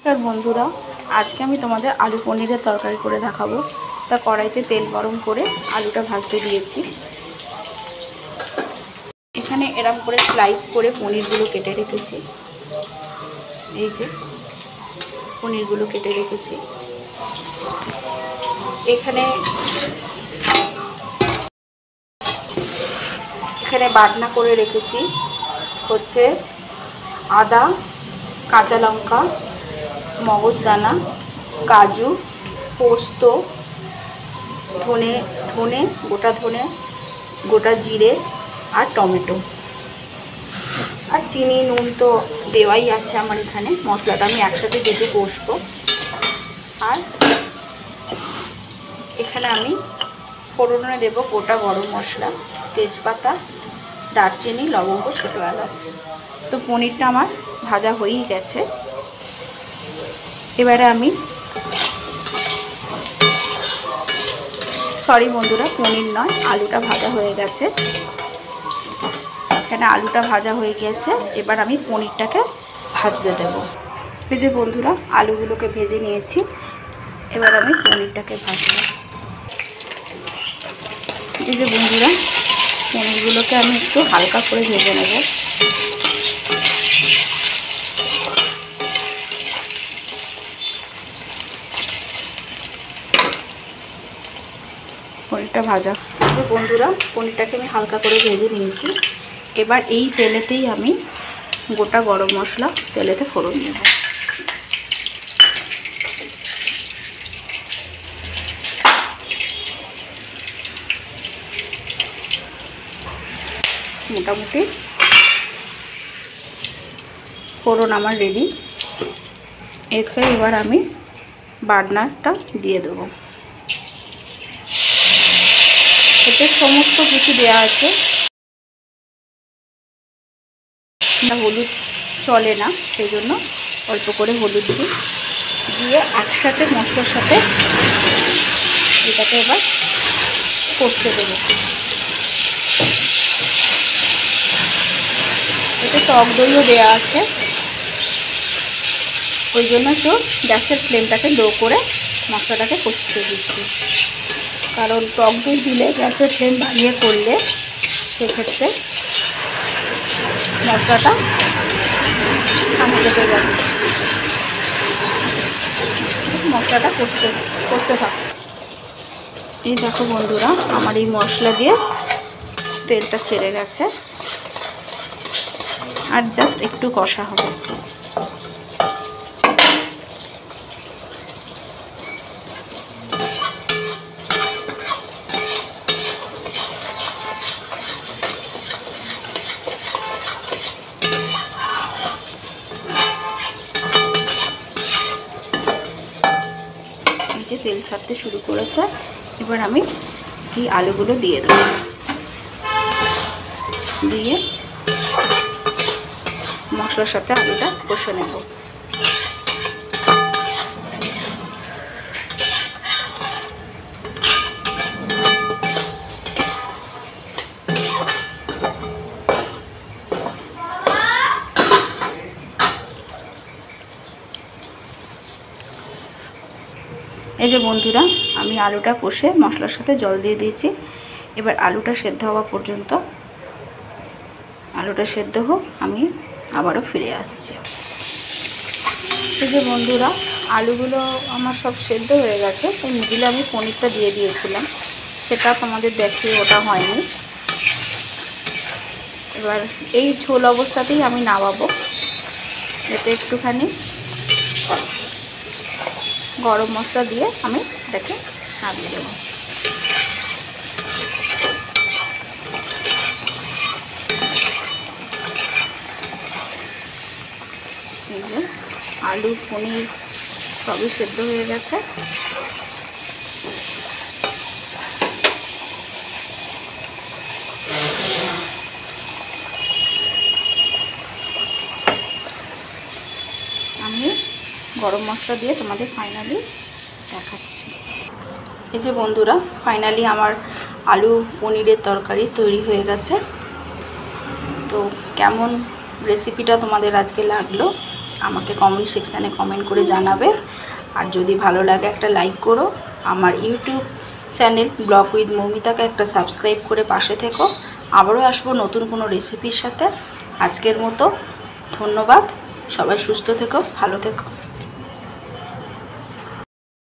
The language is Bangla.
নমস্কার বন্ধুরা, আজকে আমি তোমাদের আলু পনিরের তরকারি করে দেখাবো। তা কড়াইতে তেল গরম করে আলুটা ভাজতে দিয়েছি। এখানে এরকম করে স্লাইস করে পনিরগুলো কেটে রেখেছি। এই যে পনিরগুলো কেটে রেখেছি। এখানে বাটনা করে রেখেছি হচ্ছে আদা, কাঁচা লঙ্কা, মগজদানা, কাজু, পোস্ত, ধনে, গোটা ধনে, গোটা জিরে আর টমেটো আর চিনি, নুন তো দেওয়াই আছে আমার এখানে। মশলাটা আমি একসাথে যেতে কষবো। আর এখানে আমি ফোড়নে দেবো গোটা গরম মশলা, তেজপাতা, দারচিনি, লবঙ্গ, ছোটো এলাচ। তো পনিরটা আমার ভাজা হয়েই গেছে। এবারে আমি বন্ধুরা, পনির নয়, আলুটা ভাজা হয়ে গেছে। এখানে আলুটা ভাজা হয়ে গেছে। এবার আমি পনিরটাকে ভাজতে দেব। এই যে বন্ধুরা, আলুগুলোকে ভেজে নিয়েছি। এবার আমি পনিরটাকে ভাজবো। এই যে বন্ধুরা, পনিরগুলোকে আমি একটু হালকা করে ভেজে নেব। পনিরটা ভাজা। এই যে বন্ধুরা, পনিরটাকে আমি হালকা করে ভেজে নিয়েছি। এবার এই তেলেতেই আমি গোটা গরম মশলা তেলেতে ফোড়ন দেব। মোটামুটি ফোড়ন আমার রেডি। এবার আমি বাটনাটা দিয়ে দেবো। এতে সমস্ত কিছু দেওয়া আছে। হলুদ চলে না, সেই জন্য অল্প করে হলুদ দিয়ে একসাথে মশলার সাথে এটাকে এবার কষতে দেবো। এতে টক দইও দেওয়া আছে, ওই জন্য তো গ্যাসের ফ্লেমটাকে লো করে মশলাটাকে কষতে দিচ্ছি। কারণ টক দই দিলে গ্যাসের ফ্লেম বাড়িয়ে করলে সেক্ষেত্রে মশলাটা ছানা কেটে যাবে। মশলাটা কষতে থাকে। এই দেখো বন্ধুরা, আমার এই মশলা দিয়ে তেলটা ছেড়ে গেছে। আর জাস্ট একটু কষা হবে। তেল ছাড়তে শুরু করেছে। এবার আমি এই আলুগুলো দিয়ে দেবো। দিয়ে মশলার সাথে আলুটা কষে নেব। এই যে বন্ধুরা, আমি আলুটা কষে মশলার সাথে জল দিয়ে দিয়েছি। এবার আলুটা সেদ্ধ হওয়া পর্যন্ত, আলুটা সেদ্ধ হোক, আমি আবারও ফিরে আসছি। এই যে বন্ধুরা, আলুগুলো আমার সব সেদ্ধ হয়ে গেছে। তো মিডিলে আমি পনিরটা দিয়ে দিয়েছিলাম, সেটা তোমাদের দেখিয়ে ওটা হয়নি। এবার এই ঝোল অবস্থাতেই আমি নামাবো। এতে একটুখানি গরম মশলা দিয়ে আমি এটাকে নামিয়ে দেবো। এই যে আলু, পনির সবই সেদ্ধ হয়ে গেছে। আমি গরম মশলা দিয়ে তোমাদের ফাইনালি দেখাচ্ছি। এই যে বন্ধুরা, ফাইনালি আমার আলু পনিরের তরকারি তৈরি হয়ে গেছে। তো কেমন রেসিপিটা তোমাদের আজকে লাগলো আমাকে কমেন্ট সেকশানে কমেন্ট করে জানাবে। আর যদি ভালো লাগে একটা লাইক করো। আমার ইউটিউব চ্যানেল ব্লগ উইথ মৌমিতাকে একটা সাবস্ক্রাইব করে পাশে থেকো। আবারও আসবো নতুন কোনো রেসিপির সাথে। আজকের মতো ধন্যবাদ। সবাই সুস্থ থেকো, ভালো থেকো।